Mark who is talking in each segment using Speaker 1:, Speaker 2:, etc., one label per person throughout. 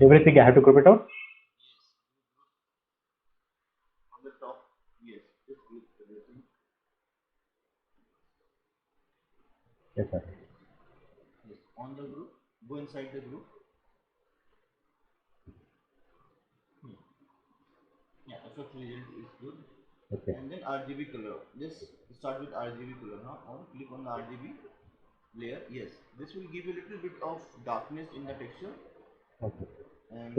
Speaker 1: Everything I have to group it out?
Speaker 2: On the top, yes, just group everything.
Speaker 1: Yes, sir.
Speaker 2: Yes, on the group, go inside the group. Hmm. Yeah, effect result is good.
Speaker 1: Okay.
Speaker 2: And then RGB color. Just start with RGB color. Now on, click on the RGB layer. Yes, this will give you a little bit of darkness in the texture.
Speaker 1: Okay.
Speaker 2: And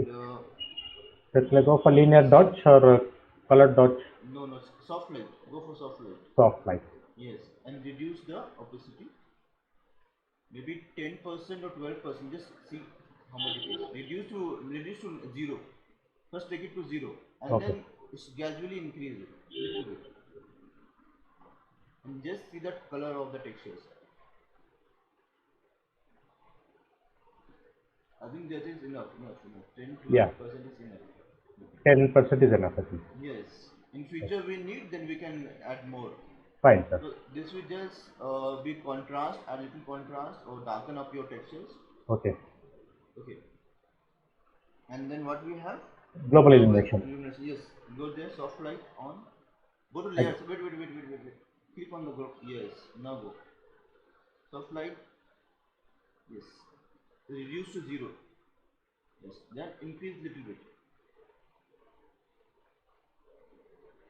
Speaker 1: Let's like go for linear
Speaker 2: yes,
Speaker 1: dots or colored dots,
Speaker 2: no, no, soft light. Go for soft light.
Speaker 1: soft light.
Speaker 2: Yes, and reduce the opacity. Maybe 10% or 12%. Just see how much it is. Reduce to zero. First take it to zero, and
Speaker 1: Okay.
Speaker 2: then it's gradually increase it little bit, and just see the color of the textures. I think that is enough. 10
Speaker 1: Yeah.
Speaker 2: 12% is enough.
Speaker 1: 10% is enough, I think.
Speaker 2: Yes. In future we need, then we can add more.
Speaker 1: Fine, sir.
Speaker 2: So this will just be contrast, add little contrast or darken up your textures.
Speaker 1: Okay.
Speaker 2: Okay. And then what we have?
Speaker 1: Global
Speaker 2: Global
Speaker 1: illumination.
Speaker 2: illumination. Yes. Go there, soft light on. Go to
Speaker 1: I,
Speaker 2: layers. Wait. Click on the group. Yes. Now go. Soft light. Yes. Reduce to zero. Yes. Then increase little bit.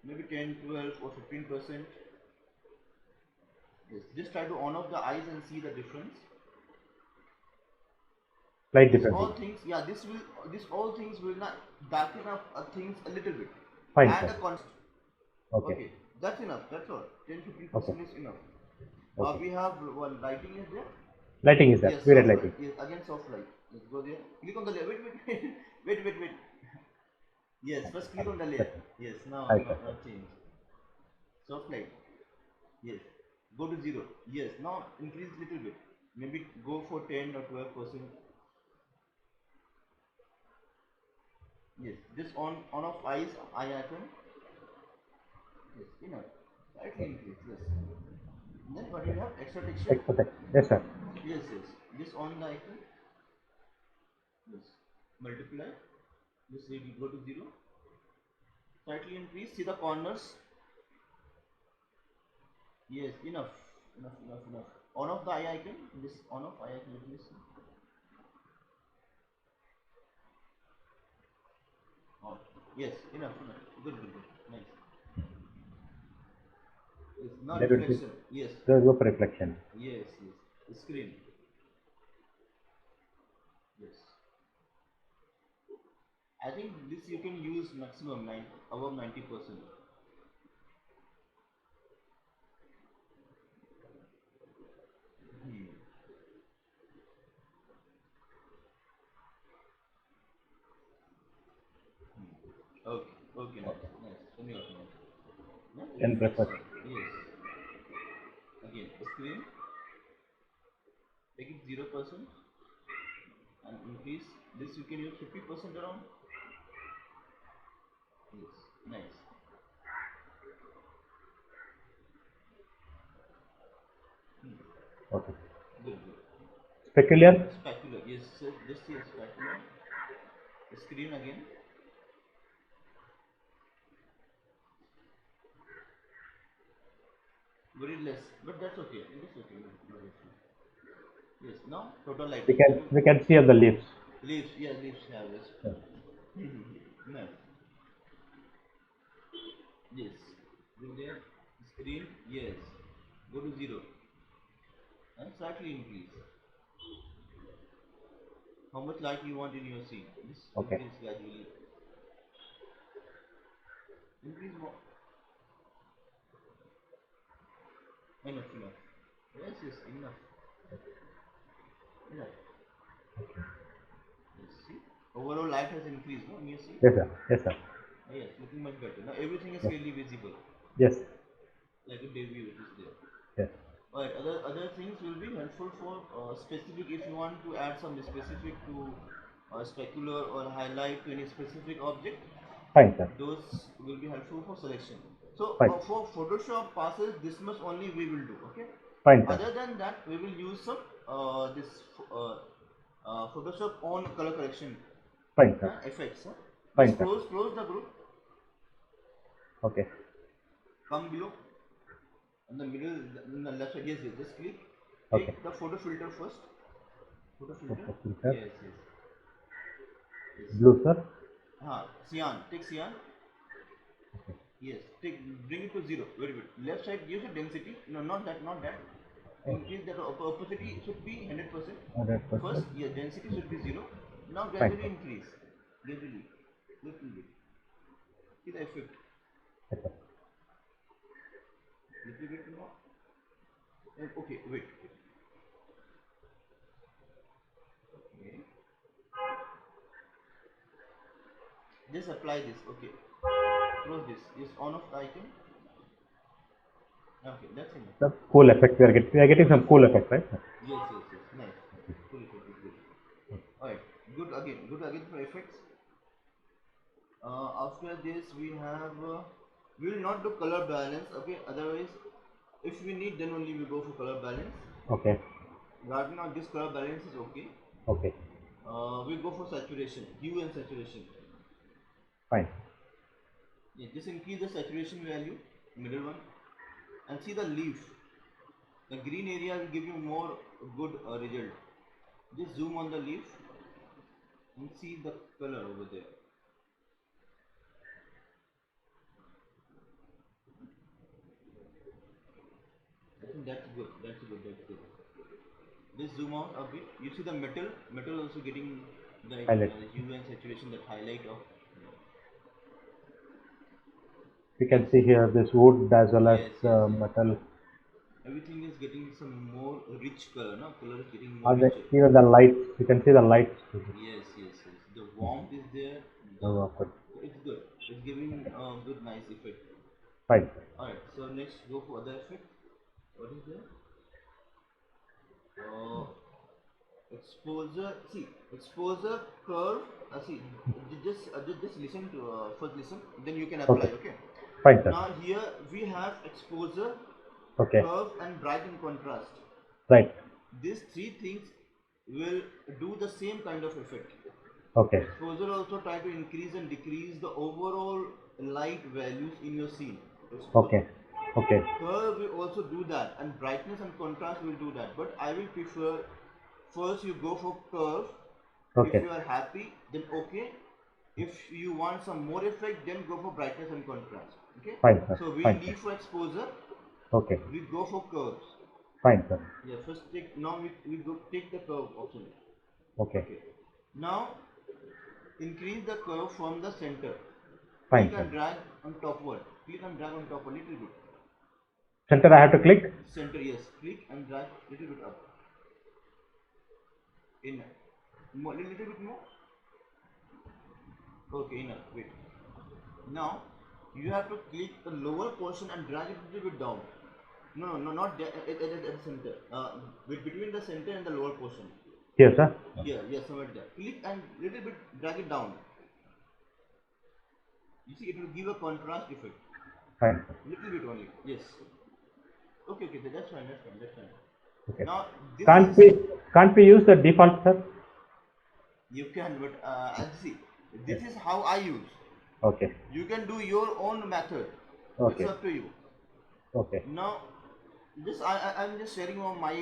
Speaker 2: Maybe 10, 12 or 15%. Yes. Just try to on off the eyes and see the difference.
Speaker 1: Slight
Speaker 2: This
Speaker 1: differences.
Speaker 2: all things, yeah, this all things will not darken up things a little bit.
Speaker 1: Fine,
Speaker 2: Add
Speaker 1: sir.
Speaker 2: a constant.
Speaker 1: Okay.
Speaker 2: Okay, that's enough. That's all. 10 15
Speaker 1: Okay.
Speaker 2: percent is enough.
Speaker 1: Okay.
Speaker 2: We have one lighting is there.
Speaker 1: Lighting is there.
Speaker 2: Yes,
Speaker 1: Period
Speaker 2: soft light.
Speaker 1: lighting.
Speaker 2: Yes, again soft light. Let's go there. Click on the layer. Wait. Yes, first click on the
Speaker 1: Yes,
Speaker 2: layer.
Speaker 1: sir.
Speaker 2: Yes, now
Speaker 1: Right, sir.
Speaker 2: not change. Soft light. Yes. Go to zero. Yes. Now increase little bit. Maybe go for 10 or 12%. Yes. Just on off eyes eye icon. Yes. Enough. Slightly increase. Yes. And then what do
Speaker 1: Okay.
Speaker 2: you have? Extra texture.
Speaker 1: Expert. Yes, sir.
Speaker 2: Yes. Just on the icon. Yes. Multiply. Just say we go to zero. Slightly increase. See the corners. Yes. Enough. On off the eye icon. This on off eye icon. Let me see. On. Yes. Enough. Good. Nice. Yes. Now
Speaker 1: That would be.
Speaker 2: reflection. Yes.
Speaker 1: Let's go for reflection.
Speaker 2: Yes. Screen. Yes. I think this you can use maximum 9 above 90%. Hmm. Okay, nice. Any opinion? Yeah,
Speaker 1: 10%.
Speaker 2: reflection. Yes. Again, screen. Take it 0% and increase. This you can use 50% around. Yes. Nice. Hmm.
Speaker 1: Okay.
Speaker 2: Good.
Speaker 1: Specular.
Speaker 2: Specular. Yes, sir. Just see a specular. Screen again. Very less, but that's okay. That's okay. Yes. Now total
Speaker 1: We
Speaker 2: lighting.
Speaker 1: can we can see on the leaves.
Speaker 2: Leaves. Yeah, leaves have this.
Speaker 1: Yeah.
Speaker 2: Nice. Yes. Go there. Screen. Yes. Go to zero and slightly increase. How much light you want in your scene? Just
Speaker 1: Okay.
Speaker 2: increase gradually. Increase more. Enough. Yes, enough. Enough. Yes, see? Overall light has increased, no? In your scene?
Speaker 1: Yes, sir. Yes, sir.
Speaker 2: Yes, looking much better. Now everything is
Speaker 1: Yes.
Speaker 2: clearly visible.
Speaker 1: Yes.
Speaker 2: Like a day view it is there.
Speaker 1: Yes.
Speaker 2: Alright, other things will be helpful for specific if you want to add some specific to specular or highlight to any specific object.
Speaker 1: Fine, sir.
Speaker 2: Those will be helpful for selection. So
Speaker 1: Fine.
Speaker 2: for Photoshop passes, this much only we will do. Okay.
Speaker 1: Fine, sir.
Speaker 2: Other than that, we will use some this Photoshop on color correction.
Speaker 1: Fine, sir.
Speaker 2: Effects.
Speaker 1: Fine,
Speaker 2: Just
Speaker 1: sir.
Speaker 2: close the group.
Speaker 1: Okay.
Speaker 2: Come below. In the middle, in the left side. Yes, yes. Just click.
Speaker 1: Okay.
Speaker 2: Take the photo filter first. Photo filter.
Speaker 1: Photo filter.
Speaker 2: Yes, yes. Yes.
Speaker 1: Blue, sir.
Speaker 2: Cyan. Take cyan.
Speaker 1: Okay.
Speaker 2: Yes. Bring it to 0. Very good. Left side gives you density. No, not that. Not that. Increase that opacity should be 100%.
Speaker 1: 100%.
Speaker 2: First, yeah, density should be 0. Now
Speaker 1: Fine,
Speaker 2: gradually
Speaker 1: sir.
Speaker 2: increase. Gradually. Little bit. See the effect.
Speaker 1: Yes, sir.
Speaker 2: Little bit more. Okay, wait. Okay. Just apply this. Okay. Close this. Just on off the icon. Okay, that's enough.
Speaker 1: The cool effect we are getting some cool effect, right?
Speaker 2: Yes, yes, yes. Nice. Cool effect is good. Alright. Good again. Good again for effects. After this we have we will not do color balance. Okay. Otherwise, if we need, then only we go for color balance.
Speaker 1: Okay.
Speaker 2: Right now this color balance is okay.
Speaker 1: Okay.
Speaker 2: We go for saturation, hue and saturation.
Speaker 1: Fine.
Speaker 2: Yeah, just increase the saturation value, middle one, and see the leaf. The green area will give you more good result. Just zoom on the leaf and see the color over there. I think that's good. That's good. That's good. Just zoom out a bit. You see the metal also getting the
Speaker 1: Highlight.
Speaker 2: hue and saturation, that highlight of.
Speaker 1: We can see here this wood as well as
Speaker 2: Yes, yes.
Speaker 1: metal.
Speaker 2: Everything is getting some more rich color. No, color is getting more
Speaker 1: And
Speaker 2: richer.
Speaker 1: even the lights, you can see the lights.
Speaker 2: Yes, yes, yes. The warmth is there.
Speaker 1: Oh, good.
Speaker 2: It's good. It's giving a good, nice effect.
Speaker 1: Fine.
Speaker 2: Alright, so next go for other effect. What is there? Exposure. See, exposure curve. See, just listen to first listen. Then you can apply.
Speaker 1: Okay.
Speaker 2: Okay.
Speaker 1: Fine, sir.
Speaker 2: Now here we have exposure,
Speaker 1: Okay.
Speaker 2: curve, and bright and contrast.
Speaker 1: Right.
Speaker 2: These three things will do the same kind of effect.
Speaker 1: Okay.
Speaker 2: Exposure also try to increase and decrease the overall light values in your scene. Exposure.
Speaker 1: Okay. Okay.
Speaker 2: Curve will also do that, and brightness and contrast will do that. But I will prefer first you go for curve.
Speaker 1: Okay.
Speaker 2: If you are happy, then okay. If you want some more effect, then go for brightness and contrast. Okay.
Speaker 1: Fine, sir.
Speaker 2: So we
Speaker 1: Fine,
Speaker 2: leave for exposure.
Speaker 1: Okay.
Speaker 2: We go for curves.
Speaker 1: Fine, sir.
Speaker 2: Yeah. First we go take the curve option.
Speaker 1: Okay.
Speaker 2: Okay. Now increase the curve from the center.
Speaker 1: Fine,
Speaker 2: Click and
Speaker 1: sir.
Speaker 2: drag on topward. Click and drag on top a little bit.
Speaker 1: Center, I have to click.
Speaker 2: Center, yes. Click and drag little bit up. In little bit more. Okay, enough. Wait. Now you have to click the lower portion and drag it a little bit down. No, not at the center. Between the center and the lower portion.
Speaker 1: Here, sir.
Speaker 2: Here, yes, somewhere there. Click and little bit drag it down. You see, it will give a contrast effect.
Speaker 1: Fine, sir.
Speaker 2: Little bit only. Yes. Okay, that's fine.
Speaker 1: Okay.
Speaker 2: Now this
Speaker 1: Can't we use the default, sir?
Speaker 2: you can, but see, this is how I use.
Speaker 1: Okay.
Speaker 2: You can do your own method.
Speaker 1: Okay.
Speaker 2: It's up to you.
Speaker 1: Okay.
Speaker 2: Now, I'm just sharing on my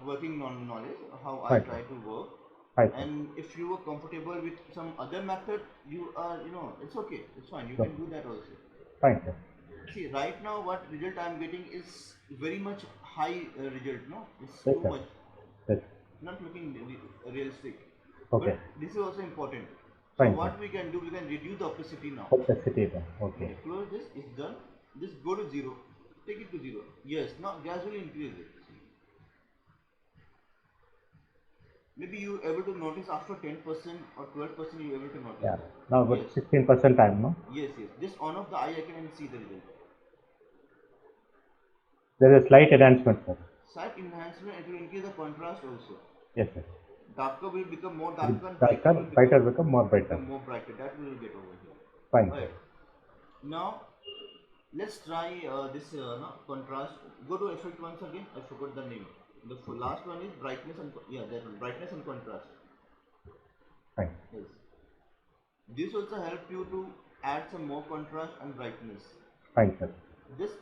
Speaker 2: working knowledge, how I
Speaker 1: Fine.
Speaker 2: try to work.
Speaker 1: Fine, sir.
Speaker 2: And if you are comfortable with some other method, you are, it's okay. It's fine. You
Speaker 1: Sure.
Speaker 2: can do that also.
Speaker 1: Fine, sir.
Speaker 2: See, right now what result I am getting is very much high result. No, it's
Speaker 1: Yes,
Speaker 2: too
Speaker 1: sir.
Speaker 2: much.
Speaker 1: Yes.
Speaker 2: Not looking realistic.
Speaker 1: Okay.
Speaker 2: But this is also important. So
Speaker 1: Fine,
Speaker 2: what
Speaker 1: sir.
Speaker 2: we can do, we can reduce the opacity now.
Speaker 1: Opacity, then. Okay.
Speaker 2: Okay, close this, it's done. Just go to 0. Take it to 0. Yes, now gradually increase it. Maybe you able to notice after 10% or 12% you able to notice.
Speaker 1: Yeah. Now, but
Speaker 2: Yes.
Speaker 1: 16% time, no?
Speaker 2: Yes. Just on off the eye icon and see the result.
Speaker 1: There is a slight enhancement, sir.
Speaker 2: Slight enhancement, it will increase the contrast also.
Speaker 1: Yes, sir.
Speaker 2: Darker will become more darker and
Speaker 1: Darker, brighter become more brighter.
Speaker 2: more brighter. That we will get over here.
Speaker 1: Fine, sir.
Speaker 2: Right. Now let's try this contrast. Go to effect once again. I forgot the name. The last one is brightness and that one, brightness and contrast.
Speaker 1: Fine.
Speaker 2: Yes. This also help you to add some more contrast and brightness.
Speaker 1: Fine, sir.
Speaker 2: Just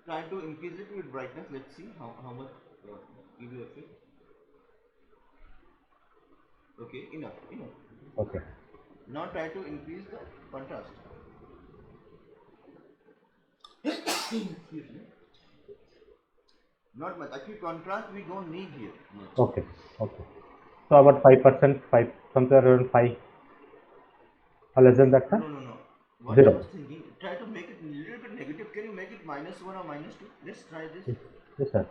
Speaker 2: try to increase it with brightness. Let's see how much give you effect. Okay, enough.
Speaker 1: Okay.
Speaker 2: Now try to increase the contrast. Excuse me. Not much. Actually, contrast we don't need here much.
Speaker 1: Okay. Okay. So about 5%, 5, somewhere around 5 or less than that, sir?
Speaker 2: No. What I
Speaker 1: 0.
Speaker 2: was thinking, try to make it a little bit negative. Can you make it -1 or -2? Let's try this.
Speaker 1: Yes, yes, sir.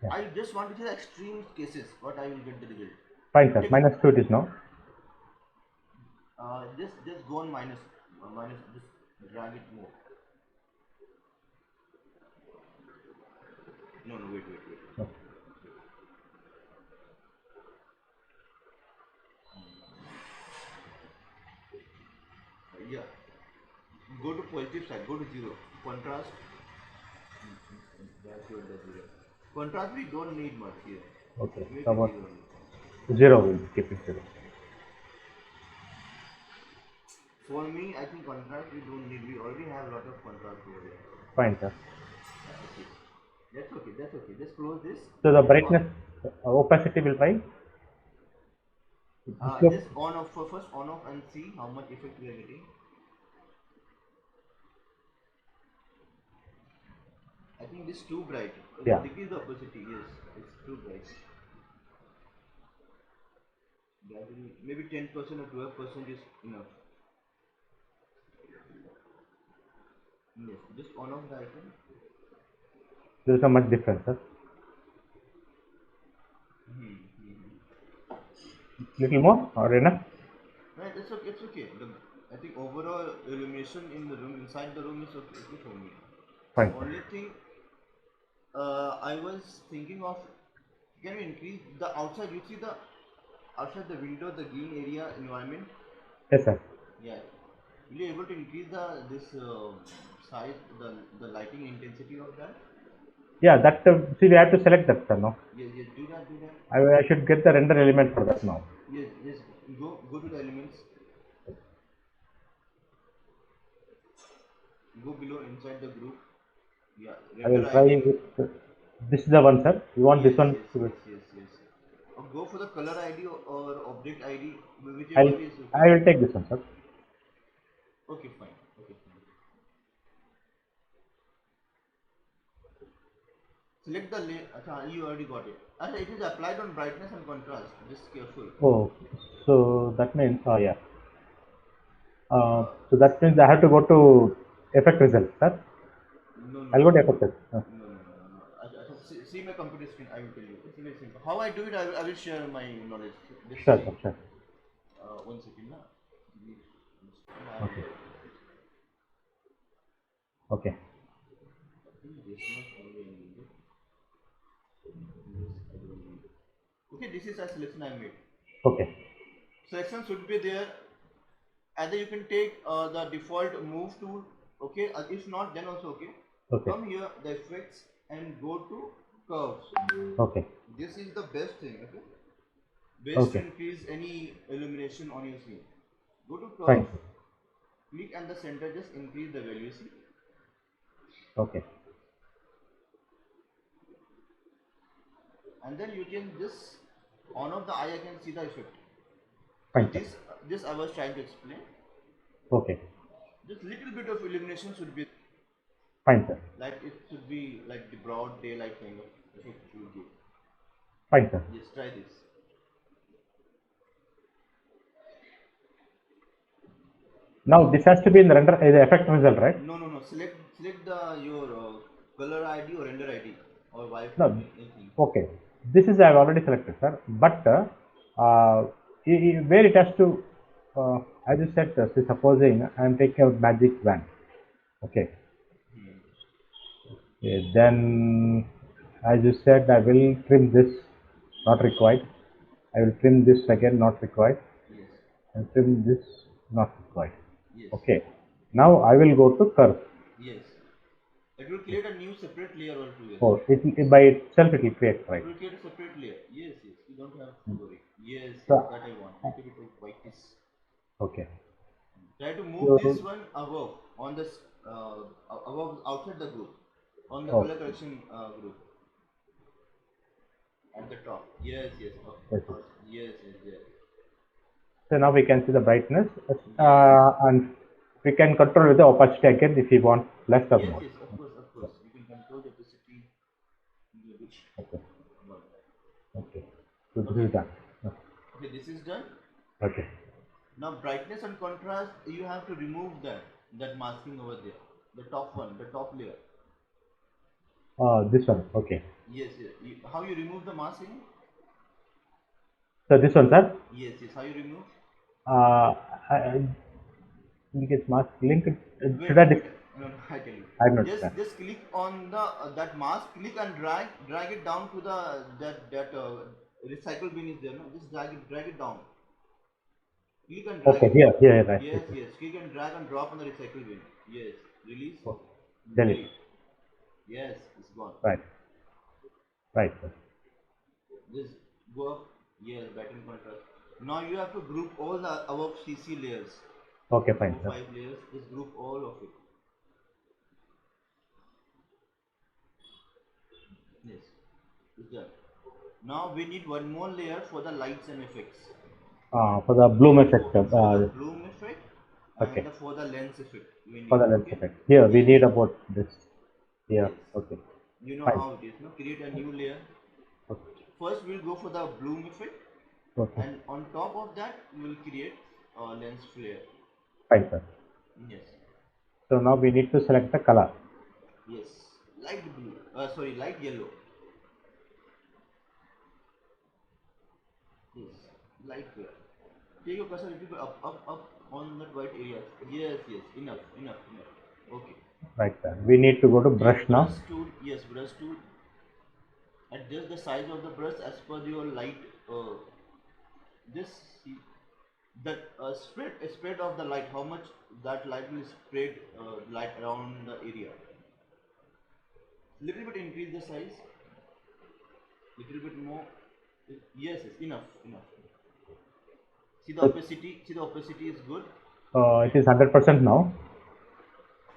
Speaker 1: Yeah.
Speaker 2: I just want to see the extreme cases. What I will get the result.
Speaker 1: Fine, sir.
Speaker 2: Take-
Speaker 1: -2 it is now.
Speaker 2: Just go on minus. Just drag it more. No, wait.
Speaker 1: No.
Speaker 2: Yeah. Go to positive side. Go to 0. Contrast. That's your zero. Contrast we don't need much here.
Speaker 1: Okay.
Speaker 2: Make
Speaker 1: So
Speaker 2: it
Speaker 1: about
Speaker 2: 0.
Speaker 1: 0 will keep it 0.
Speaker 2: For me, I think contrast we don't need. We already have a lot of contrast over here.
Speaker 1: Fine, sir.
Speaker 2: Okay. That's okay. Just close this.
Speaker 1: So the brightness, opacity will try.
Speaker 2: Just first on off and see how much effect we are getting. I think this is too bright.
Speaker 1: Yeah.
Speaker 2: Decrease the opacity. Yes, it's too bright. Gradually, maybe 10% or 12% is enough. Yes, just on off the icon.
Speaker 1: There is not much difference, sir. Little more or enough?
Speaker 2: Right, it's okay. I think overall illumination in the room, inside the room is okay for me.
Speaker 1: Fine.
Speaker 2: Only thing I was thinking of, can we increase the outside? You see the outside the window, the green area environment.
Speaker 1: Yes, sir.
Speaker 2: Yeah, will you able to increase this size, the lighting intensity of that?
Speaker 1: Yeah, that see, we have to select that, sir. No,
Speaker 2: Yes, do that.
Speaker 1: I should get the render element for that now.
Speaker 2: Yes, go to the elements. Go below inside the group. Yeah,
Speaker 1: I will
Speaker 2: render
Speaker 1: try
Speaker 2: ID.
Speaker 1: with this is the one, sir. You want this one?
Speaker 2: Yes. Or go for the color ID or object ID, whichever is okay.
Speaker 1: I will take this one, sir.
Speaker 2: Okay, fine. Select the layer. You already got it. It is applied on brightness and contrast. Just careful.
Speaker 1: Oh, so that means yeah. So that means I have to go to effect result, sir.
Speaker 2: No.
Speaker 1: I'll go to effect result.
Speaker 2: No. See my computer screen. I will tell you. It's very simple. How I do it, I will share my knowledge. Just
Speaker 1: Sure,
Speaker 2: see.
Speaker 1: sir, sure.
Speaker 2: 1 second.
Speaker 1: Okay. Okay.
Speaker 2: Okay, this is a selection I made.
Speaker 1: Okay.
Speaker 2: Selection should be there. Either you can take the default move tool. Okay, if not, then also okay.
Speaker 1: Okay.
Speaker 2: Come here, the effects, and go to curves.
Speaker 1: Okay.
Speaker 2: This is the best thing. Okay. Best to
Speaker 1: Okay.
Speaker 2: increase any illumination on your scene. Go to curve.
Speaker 1: Fine.
Speaker 2: Click and the center. Just increase the value. See.
Speaker 1: Okay.
Speaker 2: And then you can just on off the eye. I can see the effect.
Speaker 1: Fine.
Speaker 2: So this I was trying to explain.
Speaker 1: Okay.
Speaker 2: Just little bit of illumination should be.
Speaker 1: Fine, sir.
Speaker 2: Like it should be like the broad daylight kind of effect you will give.
Speaker 1: Fine, sir.
Speaker 2: Yes, try this.
Speaker 1: Now this has to be in the render the effect result, right?
Speaker 2: No. Select your color ID or render ID or wireframe.
Speaker 1: No.
Speaker 2: Anything.
Speaker 1: Okay. This is I have already selected, sir. But where it has to, as you said, say supposing I am taking a magic wand. Okay. Okay. Then, as you said, I will trim this, not required. I will trim this again, not required.
Speaker 2: Yes.
Speaker 1: And trim this, not required.
Speaker 2: Yes.
Speaker 1: Okay. Now I will go to curve.
Speaker 2: Yes. It will create a new separate layer altogether.
Speaker 1: Oh, it by itself it will create, right?
Speaker 2: It will create a separate layer. Yes. You don't have to worry. Yes,
Speaker 1: So-
Speaker 2: that I want. Little bit of whiteness.
Speaker 1: Okay.
Speaker 2: move this one above on this above outside the group on the
Speaker 1: Oh,
Speaker 2: color correction group at the top. Yes, yes,
Speaker 1: yes.
Speaker 2: yes, yes, yes.
Speaker 1: So now we can see the brightness,
Speaker 2: Yes.
Speaker 1: and we can control with the opacity again if we want less or
Speaker 2: Yes,
Speaker 1: more.
Speaker 2: yes, of course, of course. You can control the opacity. Which
Speaker 1: Okay.
Speaker 2: one?
Speaker 1: Okay. So this
Speaker 2: Okay.
Speaker 1: is done.
Speaker 2: Okay, this is done.
Speaker 1: Okay.
Speaker 2: Now brightness and contrast, you have to remove that masking over there, the top one, the top layer.
Speaker 1: This one. Okay.
Speaker 2: Yes, yes. How you remove the masking?
Speaker 1: So this one, sir.
Speaker 2: Yes, yes. How you remove?
Speaker 1: I think it's mask link.
Speaker 2: Wait,
Speaker 1: Should I?
Speaker 2: wait, wait. No, no, I tell you.
Speaker 1: I don't
Speaker 2: Just
Speaker 1: understand.
Speaker 2: just click on the that mask. Click and drag it down to the that recycle bin is there. No, just drag it down. Click and drag
Speaker 1: Okay.
Speaker 2: it.
Speaker 1: Here, right.
Speaker 2: Yes, yes. Click and drag and drop on the recycle bin. Yes. Release.
Speaker 1: Okay. Delete.
Speaker 2: Delete. Yes, it's gone.
Speaker 1: Right. Right, sir.
Speaker 2: Just go up. Yes, pattern contrast. Now you have to group all the above CC layers.
Speaker 1: Okay, fine,
Speaker 2: Four,
Speaker 1: sir.
Speaker 2: 5 layers. Just group all of it. Yes, it's done. Now we need one more layer for the lights and effects.
Speaker 1: For the bloom effect.
Speaker 2: For the bloom effect and
Speaker 1: Okay.
Speaker 2: for the lens effect we
Speaker 1: For
Speaker 2: need.
Speaker 1: the lens
Speaker 2: Okay.
Speaker 1: effect. Here we
Speaker 2: Yes.
Speaker 1: need about this. Here.
Speaker 2: Yes.
Speaker 1: Okay.
Speaker 2: You know
Speaker 1: Fine.
Speaker 2: how it is. No. Create a new layer.
Speaker 1: Okay.
Speaker 2: First we'll go for the bloom effect,
Speaker 1: Okay.
Speaker 2: and on top of that we will create a lens flare.
Speaker 1: Fine, sir.
Speaker 2: Yes.
Speaker 1: So now we need to select the color.
Speaker 2: Yes. Light blue. Sorry, light yellow. Yes. Light blue. Take your cursor a little bit up on that white area. Yes, yes. Enough. Okay.
Speaker 1: Right, sir. We need to go to brush
Speaker 2: Take
Speaker 1: now.
Speaker 2: brush tool. Yes, brush tool. Adjust the size of the brush as per your light. This that spread of the light. How much that light will spread light around the area. Little bit increase the size. Little bit more. Yes, enough. See the opacity. See the opacity is good.
Speaker 1: It is 100% now.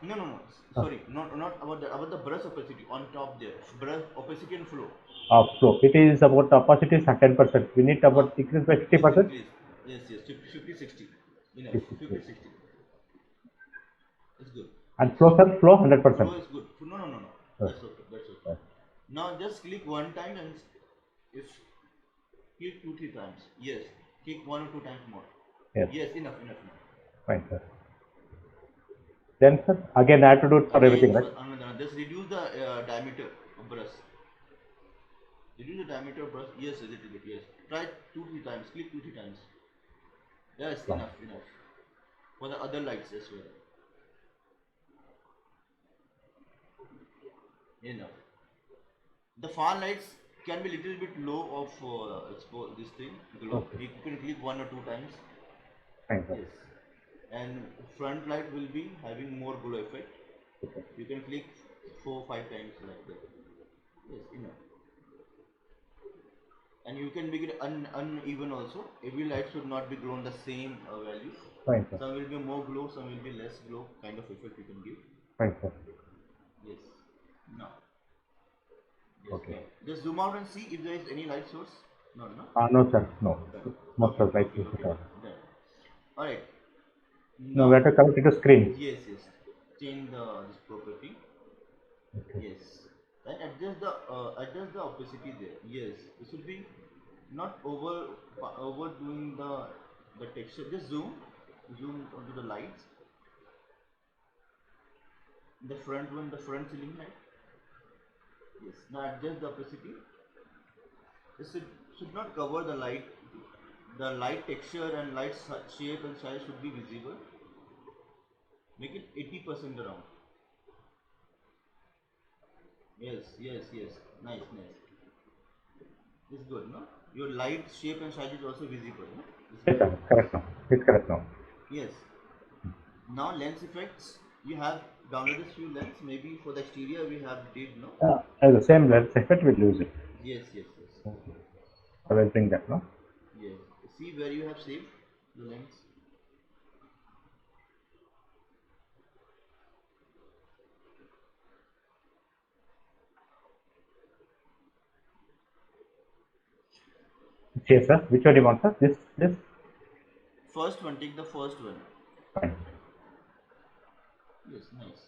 Speaker 2: No. Sorry, not about that. About the brush opacity on top there. Brush opacity and flow.
Speaker 1: Flow. It is about the opacity is 10%. We need about increase by
Speaker 2: Just
Speaker 1: 50%.
Speaker 2: increase. Yes. 50, 60. Enough. 50,
Speaker 1: 50.
Speaker 2: 60. It's good.
Speaker 1: And
Speaker 2: Yes.
Speaker 1: flow, sir, flow 100%.
Speaker 2: Flow is good. No.
Speaker 1: Yes.
Speaker 2: That's okay.
Speaker 1: Yes.
Speaker 2: Now just click one time and if click 2, 3 times. Yes. Click 1 or 2 times more.
Speaker 1: Yes.
Speaker 2: Yes. Enough.
Speaker 1: Fine, sir. Then, sir, again I have to do it for
Speaker 2: Again
Speaker 1: everything,
Speaker 2: for
Speaker 1: right?
Speaker 2: another. Just reduce the diameter of brush. Reduce the diameter of brush. Yes, a little bit. Yes. Try 2, 3 times. Click 2, 3 times. Yes.
Speaker 1: Wow.
Speaker 2: Enough. For the other lights as well. Enough. The far lights can be little bit low of this thing glow.
Speaker 1: Okay.
Speaker 2: You can click 1 or 2 times.
Speaker 1: Fine, sir.
Speaker 2: Yes. And front light will be having more glow effect.
Speaker 1: Okay.
Speaker 2: You can click 4, 5 times like that. Yes, enough. And you can make it uneven also. Every light should not be grown the same value.
Speaker 1: Fine, sir.
Speaker 2: Some will be more glow, some will be less glow kind of effect you can give.
Speaker 1: Fine, sir.
Speaker 2: Yes. Now. Yes.
Speaker 1: Okay.
Speaker 2: Now. Just zoom out and see if there is any light source. No.
Speaker 1: No, sir. No.
Speaker 2: Done.
Speaker 1: Most of light is
Speaker 2: Okay.
Speaker 1: out.
Speaker 2: Done. Alright.
Speaker 1: Now we have to connect it to screen.
Speaker 2: Yes. Change this property.
Speaker 1: Okay.
Speaker 2: Yes. And adjust the opacity there. Yes. It should be not overdoing the texture. Just zoom onto the lights. The front one, the front ceiling light. Yes. Now adjust the opacity. It should not cover the light. The light texture and light shape and size should be visible. Make it 80% around. Yes. Nice. It's good, no? Your light shape and size is also visible, no? It's
Speaker 1: Yes,
Speaker 2: good.
Speaker 1: sir. Correct now. It's correct now.
Speaker 2: Yes. Now lens effects. You have downloaded few lens. Maybe for the exterior we have did, no?
Speaker 1: As the same lens effect, we'll use it.
Speaker 2: Yes.
Speaker 1: Okay. I will bring that now.
Speaker 2: Yes. See where you have saved the lens.
Speaker 1: Yes, sir. Which one do you want, sir? This?
Speaker 2: First one, take the first one.
Speaker 1: Fine.
Speaker 2: Yes, nice.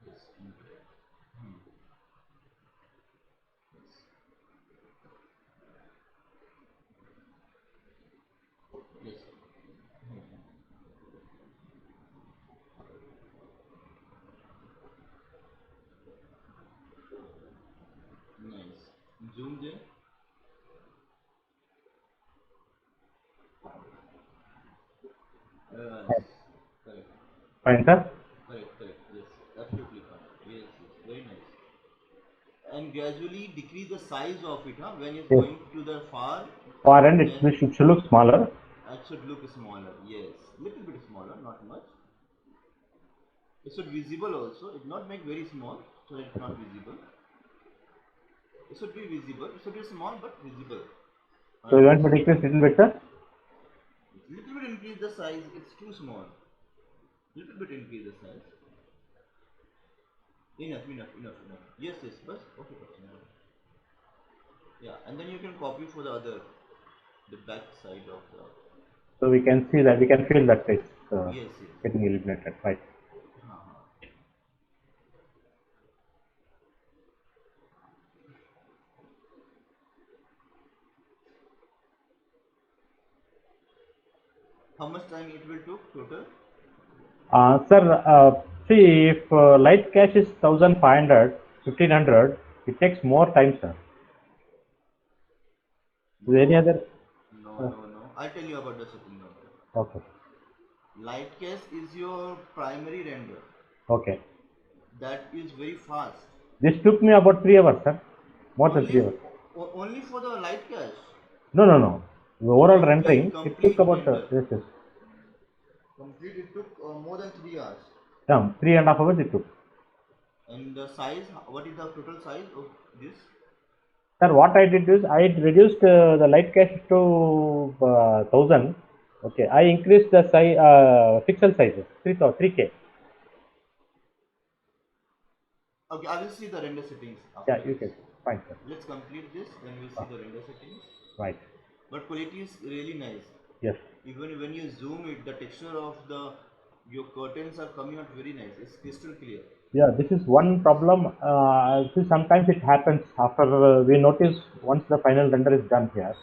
Speaker 2: Yes. Yes. Yes. Nice. Zoom there. Nice. Correct.
Speaker 1: Fine, sir.
Speaker 2: Correct. Correct. Yes. Absolutely fine. Yes. Yes. Very nice. And gradually decrease the size of it, huh? When it's
Speaker 1: Yes.
Speaker 2: going to the far,
Speaker 1: Far end,
Speaker 2: then
Speaker 1: it should look smaller.
Speaker 2: it should look smaller. Yes. Little bit smaller, not much. It should visible also. It not make very small, so it's not visible. It should be visible. It should be small but visible.
Speaker 1: So you want
Speaker 2: 100%.
Speaker 1: to decrease little bit, sir?
Speaker 2: Little bit increase the size. It's too small. Little bit increase the size. Enough. Yes, yes. Bas. Okay, bas. Yeah, and then you can copy for the other, the back side of the.
Speaker 1: So we can see that, we can feel that it's
Speaker 2: Yes, yes.
Speaker 1: getting eliminated, right?
Speaker 2: Uh-huh. How much time it will took total?
Speaker 1: Sir, see, if light cache is 1500, 1500, it takes more time, sir. Is there any
Speaker 2: No,
Speaker 1: other? Uh,
Speaker 2: no. I tell you about the setting now.
Speaker 1: okay,
Speaker 2: Lightcast is your primary render.
Speaker 1: okay.
Speaker 2: That is very fast.
Speaker 1: This took me about 3 hours, sir. More than
Speaker 2: Only,
Speaker 1: 3 hours.
Speaker 2: only for the light cache.
Speaker 1: No, no, no. The overall
Speaker 2: Complete,
Speaker 1: rendering, it took
Speaker 2: complete
Speaker 1: about,
Speaker 2: render.
Speaker 1: yes, yes.
Speaker 2: Complete. It took more than 3 hours.
Speaker 1: Yeah, 3.5 hours it took.
Speaker 2: And the size. What is the total size of this?
Speaker 1: Sir, what I did is I reduced the light cache to 1000. Okay, I increased the size, pixel sizes 3K.
Speaker 2: Okay, I will see the render settings
Speaker 1: Yeah,
Speaker 2: after
Speaker 1: you
Speaker 2: this.
Speaker 1: can. Fine, sir.
Speaker 2: Let's complete this, then we'll see the render settings.
Speaker 1: Right.
Speaker 2: But quality is really nice.
Speaker 1: Yes.
Speaker 2: Even when you zoom it, the texture of the your curtains are coming out very nice. It's crystal clear.
Speaker 1: Yeah, this is one problem. See, sometimes it happens after we notice once the final render is done here.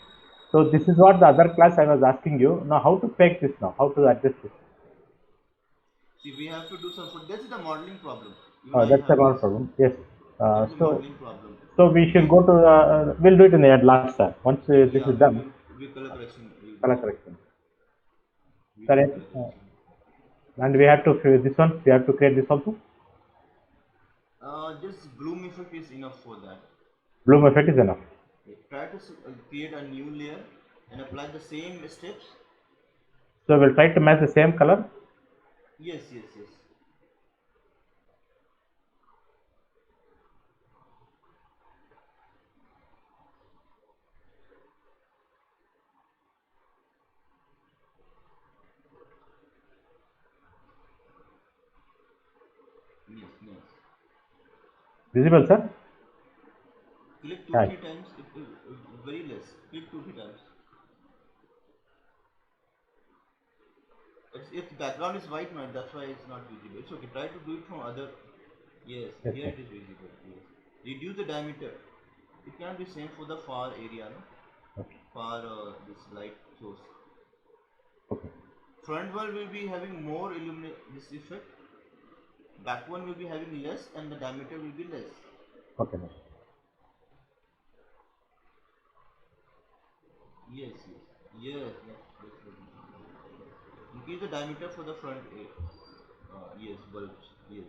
Speaker 1: So this is what the other class I was asking you. Now, how to fake this now? How to adjust this?
Speaker 2: See, we have to do some. That's the modeling problem. Even I
Speaker 1: That's
Speaker 2: have
Speaker 1: another
Speaker 2: this.
Speaker 1: problem. Yes.
Speaker 2: That is a
Speaker 1: So,
Speaker 2: modeling problem.
Speaker 1: so we should
Speaker 2: We
Speaker 1: go to. We'll do it in the end last, sir. Once this
Speaker 2: yeah,
Speaker 1: is done,
Speaker 2: we color correction. We do
Speaker 1: color
Speaker 2: that.
Speaker 1: correction.
Speaker 2: We do
Speaker 1: Correct.
Speaker 2: color correction.
Speaker 1: And we have to this one. We have to create this also.
Speaker 2: Just bloom effect is enough for that.
Speaker 1: Bloom effect is enough.
Speaker 2: Try to create a new layer and apply the same steps.
Speaker 1: So we'll try to match the same color.
Speaker 2: Yes, yes, yes. Yes, yes.
Speaker 1: Visible, sir.
Speaker 2: Click two,
Speaker 1: Right.
Speaker 2: three times. It is very less. Click two, three times. If background is white, no, that's why it's not visible. It's okay. Try to do it from other. Yes,
Speaker 1: Yes,
Speaker 2: here
Speaker 1: sir.
Speaker 2: it is visible. Yes. Reduce the diameter. It can be same for the far area, no?
Speaker 1: Okay.
Speaker 2: Far this light source.
Speaker 1: Okay.
Speaker 2: Front one will be having more illuminate this effect. Back one will be having less, and the diameter will be less.
Speaker 1: Okay. Sir.
Speaker 2: Yes, yes, yes. Increase the diameter for the front. Yes, bulbs. Yes,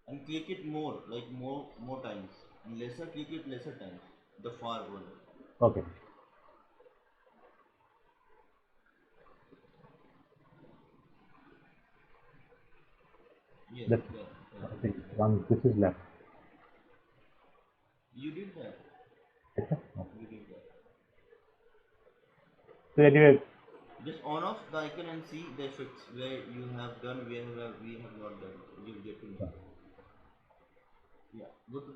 Speaker 2: and click it more, like more times, and lesser click it lesser times. The far one.
Speaker 1: Okay.
Speaker 2: Yes,
Speaker 1: That's
Speaker 2: yeah,
Speaker 1: I
Speaker 2: yeah.
Speaker 1: think one. This is left.
Speaker 2: You did that.
Speaker 1: Yes, sir. Okay.
Speaker 2: You did that.
Speaker 1: So anyway,
Speaker 2: Just on off the icon and see the effects where you have done, where we have not done. You'll get to know. Yeah. Go to.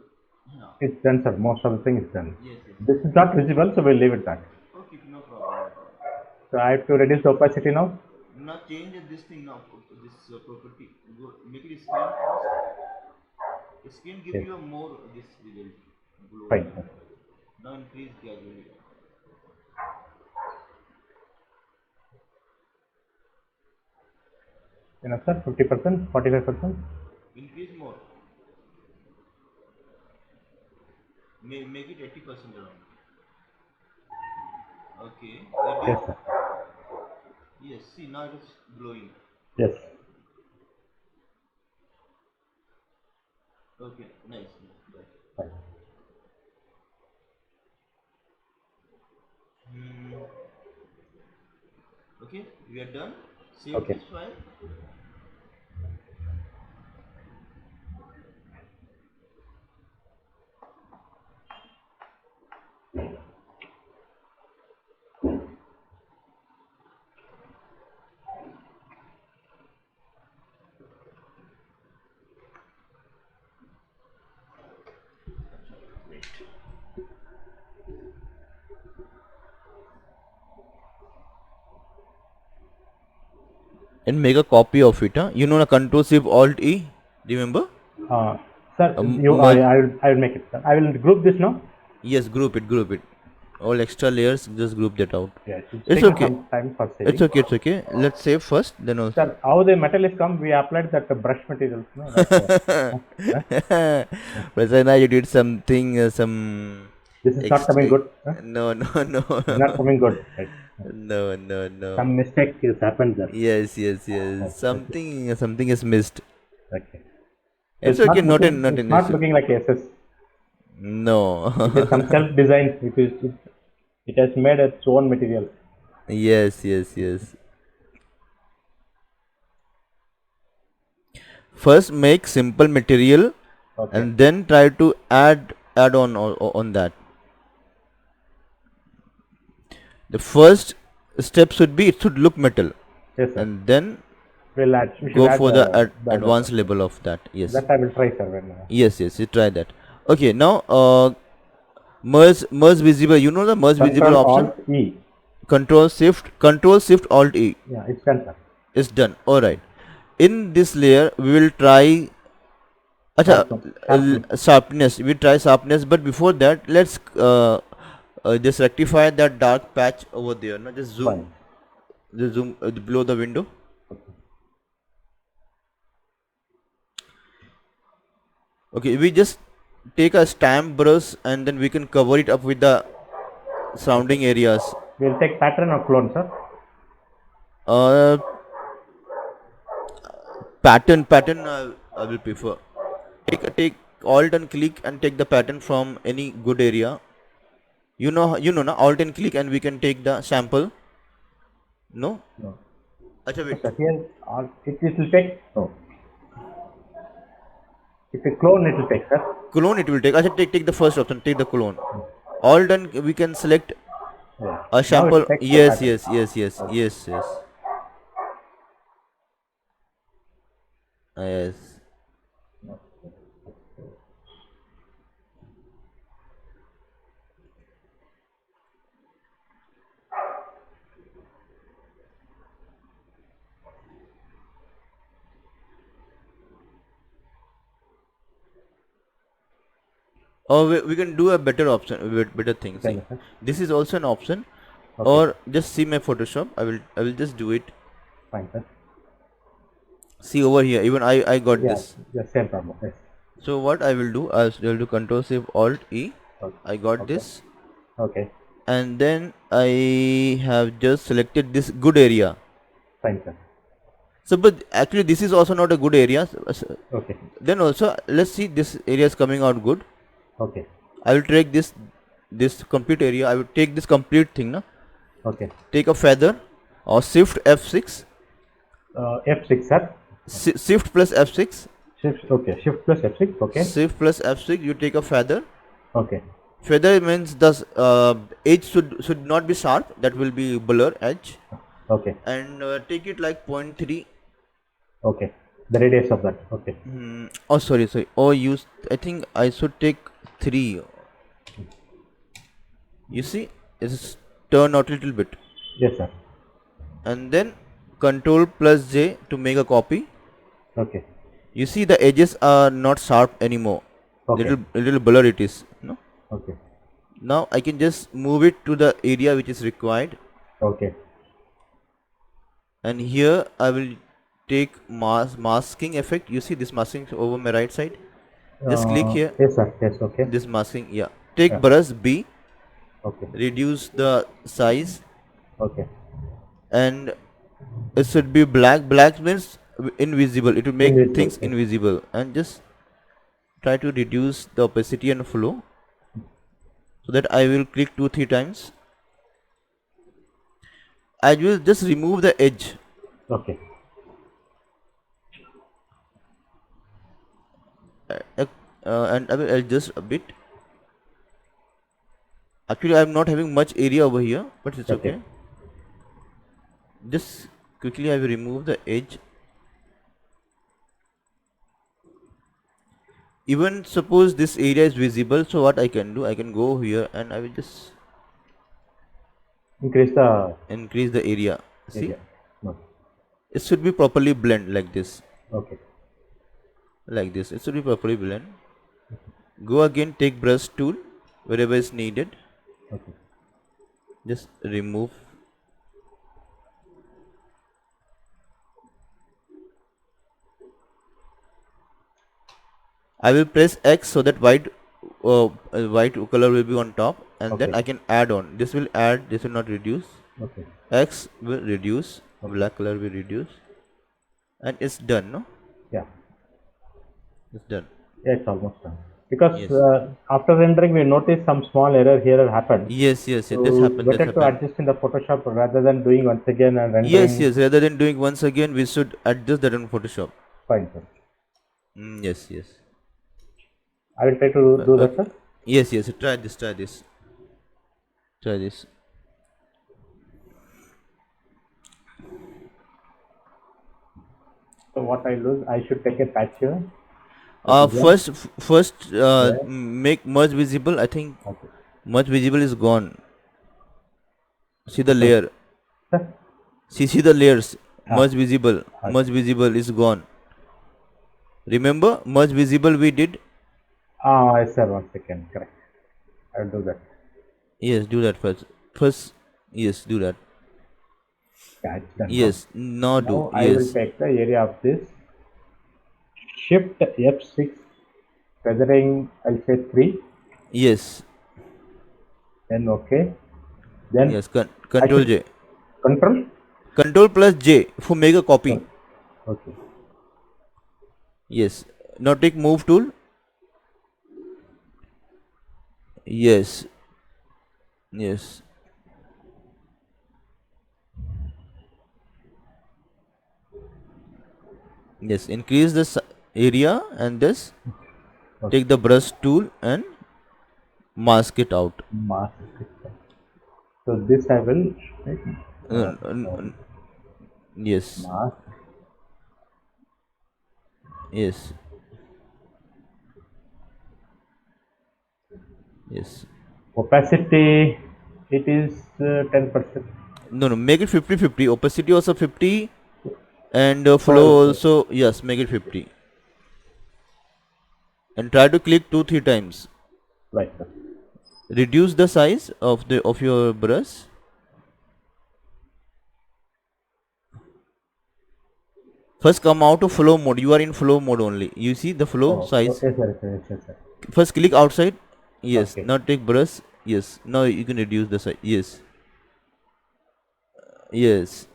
Speaker 2: Yeah.
Speaker 1: It's done, sir. Most of the thing is done.
Speaker 2: Yes, yes.
Speaker 1: This is not visible, so we'll leave it that.
Speaker 2: Okay, no problem. No problem.
Speaker 1: So I have to reduce the opacity now.
Speaker 2: Now change this thing now. This property. Go make it screen first. Screen give
Speaker 1: Yes,
Speaker 2: you a more this result. Glow
Speaker 1: fine,
Speaker 2: result.
Speaker 1: sir.
Speaker 2: Now increase gradually.
Speaker 1: Enough, sir. 50%, 45%.
Speaker 2: Increase more. Make it 80% around. Okay.
Speaker 1: Yes,
Speaker 2: Reduce.
Speaker 1: sir.
Speaker 2: Yes. See now it is glowing.
Speaker 1: Yes,
Speaker 2: Okay. Nice. Nice.
Speaker 1: fine.
Speaker 2: Hmm. Okay. We are done. Save
Speaker 1: Okay.
Speaker 2: this file. Wait. And make a copy of it. Huh? You know, a Control Shift Alt E. Remember?
Speaker 1: Sir,
Speaker 2: Merge.
Speaker 1: I will make it, sir. I will group this now.
Speaker 2: Yes, group it, group it. All extra layers, just group that out.
Speaker 1: Yes, it's
Speaker 2: It's
Speaker 1: taking
Speaker 2: okay.
Speaker 1: some time for
Speaker 2: It's
Speaker 1: saving.
Speaker 2: okay. It's okay. Let's save first, then also.
Speaker 1: Sir, how the metal is come, we applied that brush materials, no?
Speaker 2: Prasanna, you did something, some.
Speaker 1: This is not coming good. Huh?
Speaker 2: No, no, no.
Speaker 1: It's not coming good. Right?
Speaker 2: No, no, no.
Speaker 1: Some mistake has happened there.
Speaker 2: Yes, yes, yes. Something is missed.
Speaker 1: Okay.
Speaker 2: It's
Speaker 1: It's
Speaker 2: okay,
Speaker 1: not
Speaker 2: not
Speaker 1: looking.
Speaker 2: not
Speaker 1: It's
Speaker 2: an
Speaker 1: not
Speaker 2: issue.
Speaker 1: looking like SS.
Speaker 2: No.
Speaker 1: It is some self-design. It has made its own material.
Speaker 2: Yes, yes, yes. First make simple material
Speaker 1: Okay.
Speaker 2: and then try to add on that. The first step should be it should look metal,
Speaker 1: Yes, sir.
Speaker 2: and then
Speaker 1: We'll add. We should
Speaker 2: go
Speaker 1: add
Speaker 2: for the
Speaker 1: the
Speaker 2: advanced level of that. Yes,
Speaker 1: that I will try, sir. When
Speaker 2: yes, yes. You try that. Okay, now merge visible. You know the merge visible
Speaker 1: Control
Speaker 2: option.
Speaker 1: Alt E.
Speaker 2: Control Shift Alt E.
Speaker 1: Yeah, it's done, sir.
Speaker 2: Is done. All right. In this layer, we will try. Acha,
Speaker 1: Sharpness.
Speaker 2: sharpness. We try sharpness, but before that, let's just rectify that dark patch over there. Now just zoom,
Speaker 1: Fine.
Speaker 2: below the window. Okay, we just take a stamp brush and then we can cover it up with the surrounding areas.
Speaker 1: We'll take pattern or clone, sir.
Speaker 2: Uh, pattern I will prefer. Take Alt and click and take the pattern from any good area. You know na Alt and click and we can take the sample. No?
Speaker 1: No.
Speaker 2: Acha, wait.
Speaker 1: Sir, here it will take. No. If you clone, it will take, sir.
Speaker 2: Clone it will take. Acha, take the first option. Take the clone. Alt and we can select
Speaker 1: Yeah.
Speaker 2: a sample.
Speaker 1: Now it takes the
Speaker 2: Yes,
Speaker 1: pattern.
Speaker 2: yes. Yes. Or we can do a better option, better thing. See,
Speaker 1: Sir.
Speaker 2: this is also an option.
Speaker 1: Okay.
Speaker 2: Or just see my Photoshop. I will just do it.
Speaker 1: Fine, sir.
Speaker 2: See over here. Even I got
Speaker 1: Yeah,
Speaker 2: this.
Speaker 1: the same problem. Yes.
Speaker 2: So what I will do, I will do Control Shift Alt E.
Speaker 1: Okay.
Speaker 2: I got
Speaker 1: Okay.
Speaker 2: this,
Speaker 1: Okay.
Speaker 2: and then I have just selected this good area.
Speaker 1: Fine, sir.
Speaker 2: So, but actually this is also not a good area.
Speaker 1: Okay.
Speaker 2: Then also let's see this area is coming out good.
Speaker 1: Okay.
Speaker 2: I will take this complete area. I will take this complete thing. Na?
Speaker 1: Okay.
Speaker 2: Take a feather or Shift F6.
Speaker 1: F6, sir.
Speaker 2: Shift plus F6.
Speaker 1: Shift. Okay. Shift plus F6. Okay.
Speaker 2: Shift plus F6. You take a feather.
Speaker 1: Okay.
Speaker 2: Feather means the edge should not be sharp. That will be blur edge.
Speaker 1: Okay.
Speaker 2: And take it like 0.3.
Speaker 1: Okay. The radius of that. Okay.
Speaker 2: Oh, sorry. Oh, I think I should take 3. You see, it's turn out a little bit,
Speaker 1: Yes, sir.
Speaker 2: and then Control plus J to make a copy.
Speaker 1: Okay.
Speaker 2: You see the edges are not sharp anymore.
Speaker 1: Okay.
Speaker 2: Little blur it is. No.
Speaker 1: Okay.
Speaker 2: Now I can just move it to the area which is required,
Speaker 1: Okay.
Speaker 2: and here I will take masking effect. You see this masking over my right side. Just click here.
Speaker 1: Yes, sir. Yes. Okay.
Speaker 2: This masking. Yeah. Take
Speaker 1: Yeah.
Speaker 2: brush B.
Speaker 1: Okay.
Speaker 2: Reduce the size,
Speaker 1: Okay.
Speaker 2: and it should be black. Black means invisible. It will make
Speaker 1: Invisible.
Speaker 2: things
Speaker 1: Yes.
Speaker 2: invisible, and just try to reduce the opacity and flow, so that I will click 2-3 times. I will just remove the edge,
Speaker 1: Okay.
Speaker 2: and I will adjust a bit. Actually, I am not having much area over here, but it's
Speaker 1: Okay.
Speaker 2: okay. Just quickly I will remove the edge. Even suppose this area is visible, so what I can do, I can go here and I will just
Speaker 1: Increase the
Speaker 2: increase the area. See,
Speaker 1: area. No.
Speaker 2: it should be properly blend like this.
Speaker 1: Okay.
Speaker 2: Like this, it should be properly blend. Go again, take brush tool wherever is needed.
Speaker 1: Okay.
Speaker 2: Just remove. I will press X so that white color will be on top, and then
Speaker 1: Okay.
Speaker 2: I can add on. This will add, this will not reduce.
Speaker 1: Okay.
Speaker 2: X will reduce,
Speaker 1: Okay.
Speaker 2: black color will reduce, and it's done. No,
Speaker 1: Yeah.
Speaker 2: it's done.
Speaker 1: Yeah, it's almost done. Because
Speaker 2: Yes,
Speaker 1: after rendering, we noticed some small error here had happened.
Speaker 2: yes, yes, yes. This
Speaker 1: So
Speaker 2: happened. This
Speaker 1: better to
Speaker 2: happened.
Speaker 1: adjust in the Photoshop rather than doing once again and
Speaker 2: Yes,
Speaker 1: rendering.
Speaker 2: yes. Rather than doing once again, we should adjust that in Photoshop.
Speaker 1: Fine, sir.
Speaker 2: Yes, yes.
Speaker 1: I will try to do that, sir.
Speaker 2: Yes, yes. Try this. Try this. Try this.
Speaker 1: So what I lose, I should take a patch here. That is one.
Speaker 2: First,
Speaker 1: Yeah.
Speaker 2: make merge visible. I think
Speaker 1: Okay.
Speaker 2: merge visible is gone. See the
Speaker 1: Okay.
Speaker 2: layer.
Speaker 1: Sir?
Speaker 2: See the layers.
Speaker 1: Ah.
Speaker 2: Merge visible.
Speaker 1: Ah.
Speaker 2: Merge visible is gone. Remember, merge visible we did.
Speaker 1: Yes, sir. 1 second. Correct. I will do that.
Speaker 2: Yes, do that first. First, yes, do that.
Speaker 1: Yeah, it's done.
Speaker 2: Yes, now do.
Speaker 1: Now I will
Speaker 2: Yes,
Speaker 1: take the area of this. Shift F6. Feathering, I'll say 3.
Speaker 2: yes,
Speaker 1: Then okay. Then
Speaker 2: yes.
Speaker 1: I
Speaker 2: Control
Speaker 1: should
Speaker 2: J.
Speaker 1: control.
Speaker 2: Control plus J for make a copy.
Speaker 1: Okay.
Speaker 2: Yes. Now take move tool. Yes. Yes. Yes. Increase this area and this.
Speaker 1: Okay.
Speaker 2: Take the brush tool and mask it out.
Speaker 1: Mask. So this I will take.
Speaker 2: Uh, n- n- yes.
Speaker 1: Mask.
Speaker 2: Yes. Yes.
Speaker 1: Opacity, it is 10%.
Speaker 2: No, no. Make it 50-50. Opacity also 50, and flow
Speaker 1: Okay.
Speaker 2: also. Yes. Make it 50. And try to click 2-3 times.
Speaker 1: Right, sir.
Speaker 2: Reduce the size of your brush. First come out of flow mode. You are in flow mode only. You see the flow
Speaker 1: Oh,
Speaker 2: size.
Speaker 1: okay, sir. Yes, yes, sir.
Speaker 2: First click outside. Yes.
Speaker 1: Okay.
Speaker 2: Now take brush. Yes. Now you can reduce the size. Yes. Yes.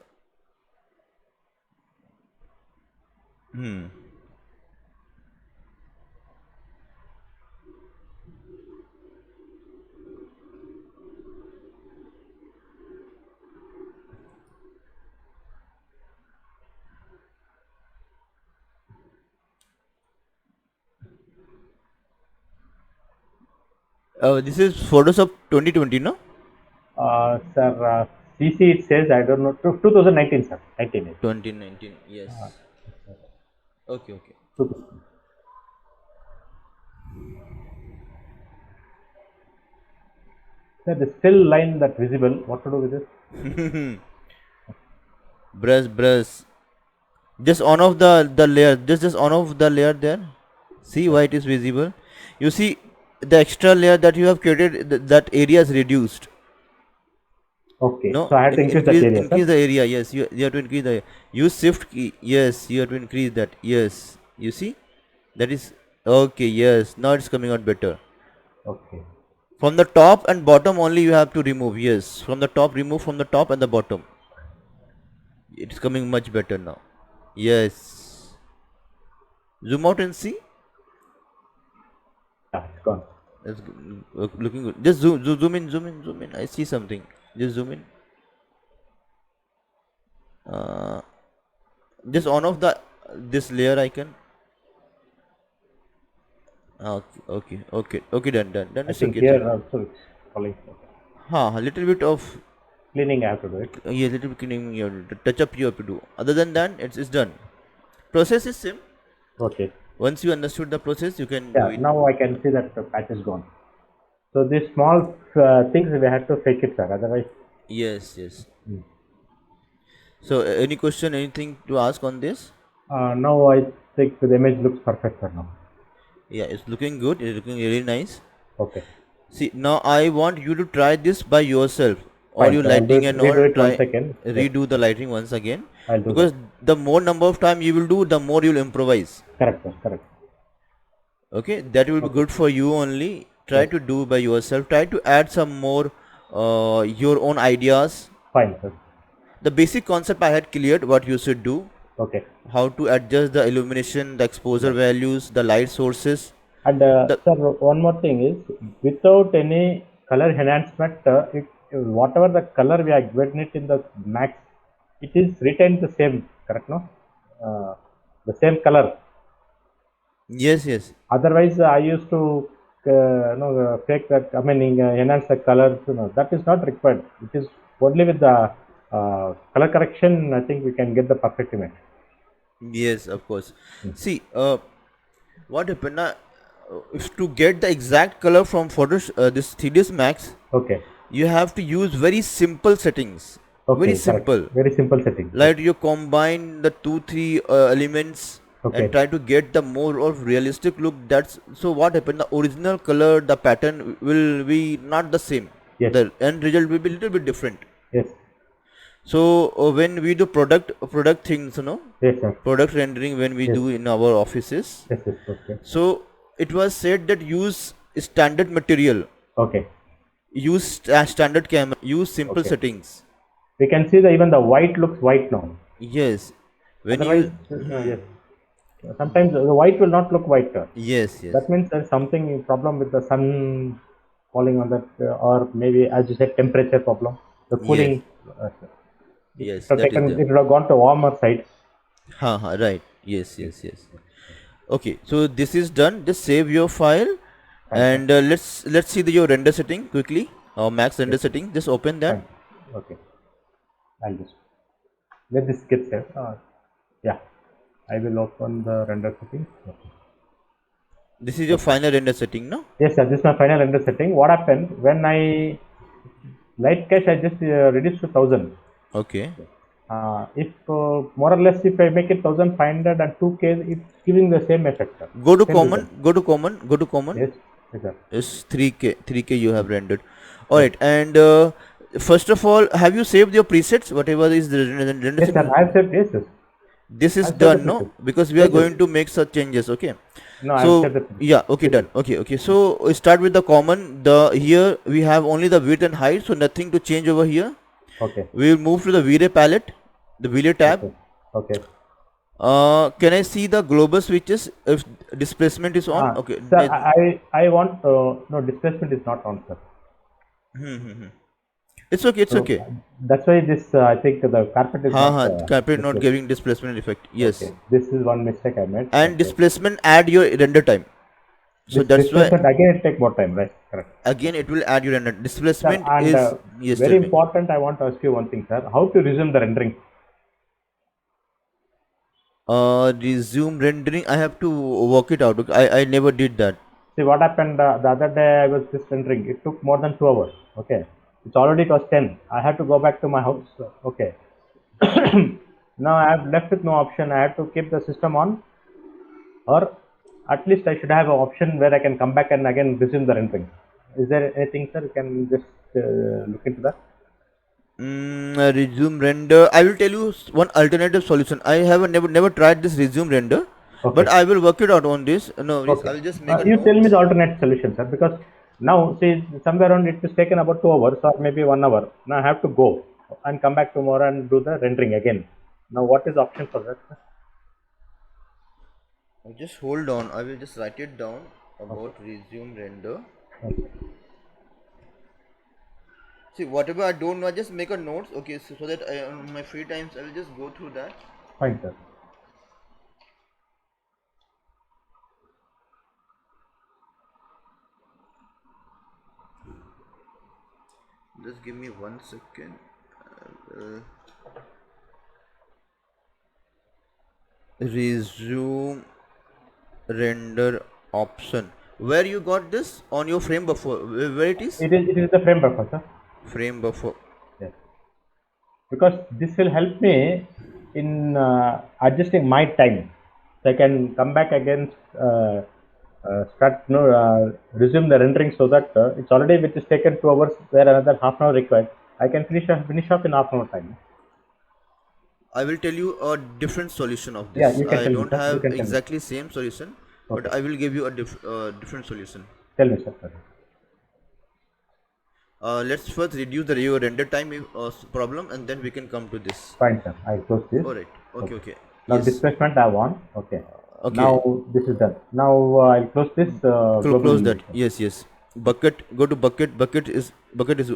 Speaker 2: This is Photoshop 2020, no?
Speaker 1: Sir, CC it says, I don't know, 2019, sir. 19.
Speaker 2: 2019. Yes. Okay. Okay.
Speaker 1: 2000. Sir, the still line that visible, what to do with it?
Speaker 2: Brush. Just on off the layer. Just on off the layer there. See why it is visible. You see the extra layer that you have created. That area is reduced.
Speaker 1: Okay,
Speaker 2: No,
Speaker 1: so I have to increase that area,
Speaker 2: increase
Speaker 1: sir.
Speaker 2: the area. Yes, you have to increase the. Use shift key. Yes, you have to increase that. Yes, you see, that is okay. Yes, now it's coming out better.
Speaker 1: Okay.
Speaker 2: From the top and bottom only you have to remove. Yes, from the top, remove from the top and the bottom. It's coming much better now. Yes. Zoom out and see.
Speaker 1: Yeah, it's gone.
Speaker 2: It's looking good. Just zoom in. I see something. Just zoom in. Uh, just on off the this layer icon. Okay. Done.
Speaker 1: I
Speaker 2: It's
Speaker 1: think
Speaker 2: okay.
Speaker 1: here also it's falling.
Speaker 2: A little bit of
Speaker 1: Cleaning I have to do it.
Speaker 2: yeah, little bit cleaning you have to touch up you have to do. Other than that, it's done. Process is same.
Speaker 1: Okay.
Speaker 2: Once you understood the process, you can do
Speaker 1: Yeah,
Speaker 2: it.
Speaker 1: now I can see that the patch is gone. So these small things we have to fake it, sir. Otherwise,
Speaker 2: Yes. So, any question, anything to ask on this?
Speaker 1: now I think the image looks perfect, sir. Now.
Speaker 2: Yeah, it's looking good. It's looking really nice.
Speaker 1: Okay.
Speaker 2: See, now I want you to try this by yourself. All
Speaker 1: Fine,
Speaker 2: your
Speaker 1: sir. I'll do
Speaker 2: lighting
Speaker 1: it,
Speaker 2: and all.
Speaker 1: redo it once
Speaker 2: Try
Speaker 1: again. Yes,
Speaker 2: redo the lighting once again.
Speaker 1: I'll do
Speaker 2: Because
Speaker 1: that.
Speaker 2: the more number of time you will do, the more you'll improvise.
Speaker 1: Correct, sir. Correct.
Speaker 2: Okay, that will be
Speaker 1: Okay.
Speaker 2: good for you only. Try
Speaker 1: Yes.
Speaker 2: to do by yourself. Try to add some more your own ideas.
Speaker 1: Fine, sir.
Speaker 2: The basic concept I had cleared what you should do,
Speaker 1: Okay.
Speaker 2: how to adjust the illumination, the exposure
Speaker 1: Yes.
Speaker 2: values, the light sources.
Speaker 1: And
Speaker 2: The
Speaker 1: sir, one more thing is, without any color enhancement, whatever the color we are given it in the max, it is retained the same, correct? No, the same color.
Speaker 2: yes.
Speaker 1: Otherwise, I used to fake that. I mean, enhance the colors. That is not required. It is only with the color correction. I think we can get the perfect image.
Speaker 2: Yes, of course.
Speaker 1: Hmm.
Speaker 2: See, what happened now? If to get the exact color from Photoshop, this 3ds Max,
Speaker 1: Okay.
Speaker 2: you have to use very simple settings. Very
Speaker 1: Okay. Correct.
Speaker 2: simple.
Speaker 1: Very simple setting. Yes.
Speaker 2: Like you combine the 2 3 elements and
Speaker 1: Okay.
Speaker 2: try to get the more of realistic look. That's so what happened. The original color, the pattern will be not the same.
Speaker 1: Yes.
Speaker 2: The end result will be little bit different.
Speaker 1: Yes.
Speaker 2: So when we do product things,
Speaker 1: Yes, sir.
Speaker 2: product rendering when we
Speaker 1: Yes.
Speaker 2: do in our offices.
Speaker 1: Yes. Yes. Okay.
Speaker 2: So it was said that use standard material,
Speaker 1: Okay.
Speaker 2: use standard camera, use simple
Speaker 1: Okay.
Speaker 2: settings.
Speaker 1: We can see that even the white looks white now.
Speaker 2: Yes, when
Speaker 1: Otherwise,
Speaker 2: you
Speaker 1: yes. Sometimes the white will not look white.
Speaker 2: yes.
Speaker 1: That means there's something problem with the sun falling on that, or maybe as you said, temperature problem, the
Speaker 2: Yes,
Speaker 1: cooling. It
Speaker 2: yes,
Speaker 1: would have
Speaker 2: that is
Speaker 1: taken,
Speaker 2: there.
Speaker 1: it would have gone to warmer side.
Speaker 2: Right. Yes. Okay, so this is done. Just save your file,
Speaker 1: Fine, sir.
Speaker 2: and let's see your render setting quickly. Max render
Speaker 1: Yes,
Speaker 2: setting. Just open that.
Speaker 1: fine. Okay. I'll just let this get saved. Yeah, I will open the render settings. Okay.
Speaker 2: This is your final render setting, no?
Speaker 1: Yes, sir. This is my final render setting. What happened when I light cache? I just reduced to 1000.
Speaker 2: Okay.
Speaker 1: If more or less, if I make it 1500 and 2K, it's giving the same effect, sir.
Speaker 2: Go to
Speaker 1: Same
Speaker 2: common.
Speaker 1: result.
Speaker 2: Go to common.
Speaker 1: Yes, yes, sir.
Speaker 2: Is 3K you have rendered. All right, and first of all, have you saved your presets? Whatever is the render
Speaker 1: Yes, sir.
Speaker 2: setting.
Speaker 1: I have said yes, yes.
Speaker 2: This
Speaker 1: I
Speaker 2: is
Speaker 1: have said the
Speaker 2: done, no?
Speaker 1: preset.
Speaker 2: Because we are
Speaker 1: Yes, yes.
Speaker 2: going to make such changes. Okay.
Speaker 1: No, I have
Speaker 2: So
Speaker 1: said the preset.
Speaker 2: yeah, okay,
Speaker 1: Yes,
Speaker 2: done.
Speaker 1: yes.
Speaker 2: Okay. So we start with the common. The here we have only the width and height, so nothing to change over here.
Speaker 1: Okay.
Speaker 2: We will move to the V-Ray palette, the V-Ray tab.
Speaker 1: Okay. Okay.
Speaker 2: Can I see the global switches if displacement is on? Okay.
Speaker 1: Sir, I want no displacement is not on, sir.
Speaker 2: It's okay. It's
Speaker 1: So
Speaker 2: okay.
Speaker 1: that's why this I think the carpet is not
Speaker 2: Carpet not
Speaker 1: displaced.
Speaker 2: giving displacement effect. Yes.
Speaker 1: Okay. This is one mistake I made.
Speaker 2: And
Speaker 1: Okay.
Speaker 2: displacement add your render time. So
Speaker 1: This
Speaker 2: that's why
Speaker 1: displacement again it take more time, right? Correct.
Speaker 2: again it will add your render.
Speaker 1: Sir,
Speaker 2: Displacement
Speaker 1: and
Speaker 2: is yes,
Speaker 1: very
Speaker 2: tell me.
Speaker 1: important, I want to ask you one thing, sir. How to resume the rendering?
Speaker 2: Resume rendering. I have to work it out. Okay, I never did that.
Speaker 1: See what happened the other day. I was just rendering. It took more than 2 hours. Okay, it's already it was 10. I had to go back to my house. Okay. Now I have left with no option. I have to keep the system on, or at least I should have an option where I can come back and again resume the rendering. Is there anything, sir? You can just look into that.
Speaker 3: Resume render. I will tell you one alternative solution. I have never tried this resume render,
Speaker 1: Okay.
Speaker 3: but I will work it out on this. No,
Speaker 1: Okay.
Speaker 3: I will just make a
Speaker 1: You
Speaker 3: note.
Speaker 1: tell me the alternate solution, sir, because now see somewhere around it is taken about 2 hours or maybe 1 hour. Now I have to go and come back tomorrow and do the rendering again. Now what is the option for that, sir?
Speaker 3: Just hold on. I will just write it down about resume render.
Speaker 1: Okay.
Speaker 3: See, whatever I don't know, I just make a notes. Okay, so that on my free times I will just go through that.
Speaker 1: Fine, sir.
Speaker 3: Just give me 1 second. Resume render option. Where you got this on your frame buffer? Where it is?
Speaker 1: It is the frame buffer, sir.
Speaker 3: Frame buffer.
Speaker 1: Yes. Because this will help me in adjusting my time. So I can come back again, resume the rendering so that it's already which is taken 2 hours where another half an hour required. I can finish off in half an hour time.
Speaker 3: I will tell you a different solution of this.
Speaker 1: Yeah, you can
Speaker 3: I
Speaker 1: tell me,
Speaker 3: don't
Speaker 1: sir. You
Speaker 3: have
Speaker 1: can tell me.
Speaker 3: exactly same solution, but
Speaker 1: Okay.
Speaker 3: I will give you a different solution.
Speaker 1: Tell me, sir.
Speaker 3: Let's first reduce the your render time problem, and then we can come to this.
Speaker 1: Fine, sir. I'll close this.
Speaker 3: All right. Okay.
Speaker 1: Now
Speaker 3: Yes.
Speaker 1: displacement I want. Okay.
Speaker 3: Okay.
Speaker 1: Now this is done. Now I'll close this.
Speaker 3: Close that. Yes. Bucket. Go to bucket. Bucket is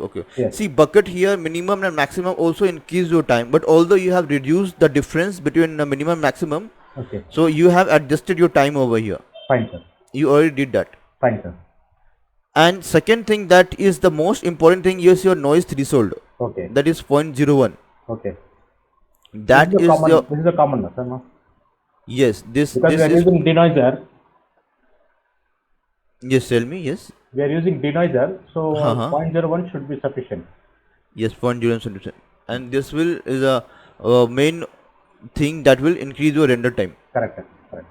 Speaker 3: okay.
Speaker 1: Yes.
Speaker 3: See, bucket here minimum and maximum also increase your time, but although you have reduced the difference between the minimum and maximum,
Speaker 1: Okay.
Speaker 3: so you have adjusted your time over here.
Speaker 1: Fine, sir.
Speaker 3: You already did that.
Speaker 1: Fine, sir.
Speaker 3: And second thing that is the most important thing is your noise threshold.
Speaker 1: Okay.
Speaker 3: That is 0.01.
Speaker 1: Okay.
Speaker 3: That
Speaker 1: this
Speaker 3: is
Speaker 1: common,
Speaker 3: your
Speaker 1: this is a common one, sir. No?
Speaker 3: yes. This
Speaker 1: Because we are
Speaker 3: is
Speaker 1: using denoiser.
Speaker 3: yes. Tell me yes.
Speaker 1: We are using denoiser, so
Speaker 3: Uh-huh.
Speaker 1: 0.01 should be sufficient.
Speaker 3: Yes, 0.01 solution. And this will is a main thing that will increase your render time.
Speaker 1: Correct, sir. Correct.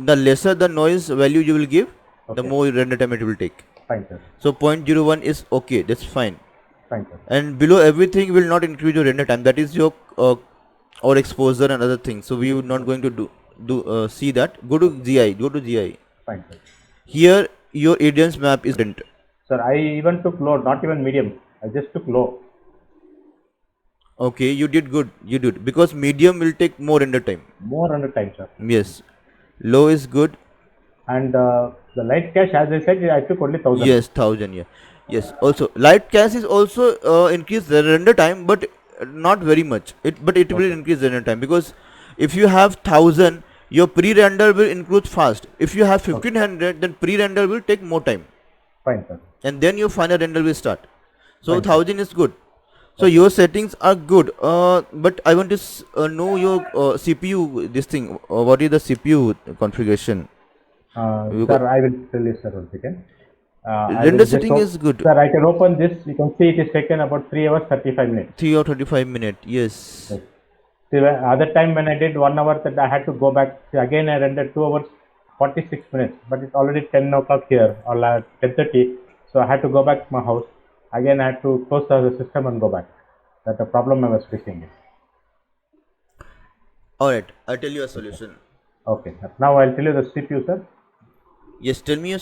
Speaker 3: The lesser the noise value you will give, the
Speaker 1: Okay.
Speaker 3: more render time it will take.
Speaker 1: Fine, sir.
Speaker 3: So 0.01 is okay. That's fine.
Speaker 1: Fine, sir.
Speaker 3: And below everything will not increase your render time. That is your or exposure and other things. So we are not going to see that. Go to GI. Go to GI.
Speaker 1: Fine, sir.
Speaker 3: Here your audience map is different.
Speaker 1: Sir, I even took low, not even medium. I just took low.
Speaker 3: Okay, you did good. You did because medium will take more render time.
Speaker 1: More under time, sir.
Speaker 3: Yes, low is good.
Speaker 1: And the light cache, as I said, I took only 1000.
Speaker 3: Yes, 1000. Yeah. Yes. Also, light cache is also increase the render time, but not very much. It will increase the render time because if you have 1000, your pre-render will increase fast. If you have 1500, then pre-render will take more time,
Speaker 1: Fine, sir.
Speaker 3: and then your final render will start. So
Speaker 1: Fine, sir.
Speaker 3: 1000 is good. So your settings are good. But I want to know your CPU. This thing. What is the CPU configuration? You
Speaker 1: Sir, I will tell you, sir, once again. I will
Speaker 3: Render
Speaker 1: just
Speaker 3: setting is good.
Speaker 1: Sir, I can open this. You can see it is taken about 3 hours 35 minutes.
Speaker 3: 3 or 35 minutes. Yes.
Speaker 1: Yes. See, other time when I did 1 hour, that I had to go back. See, again, I rendered 2 hours 46 minutes, but it's already 10 o'clock here or 10:30. So I had to go back to my house. Again, I had to close the system and go back. That's the problem I was facing.
Speaker 3: Alright, I'll tell you a solution.
Speaker 1: Okay. Now I'll tell you the CPU, sir.
Speaker 3: Yes, tell me a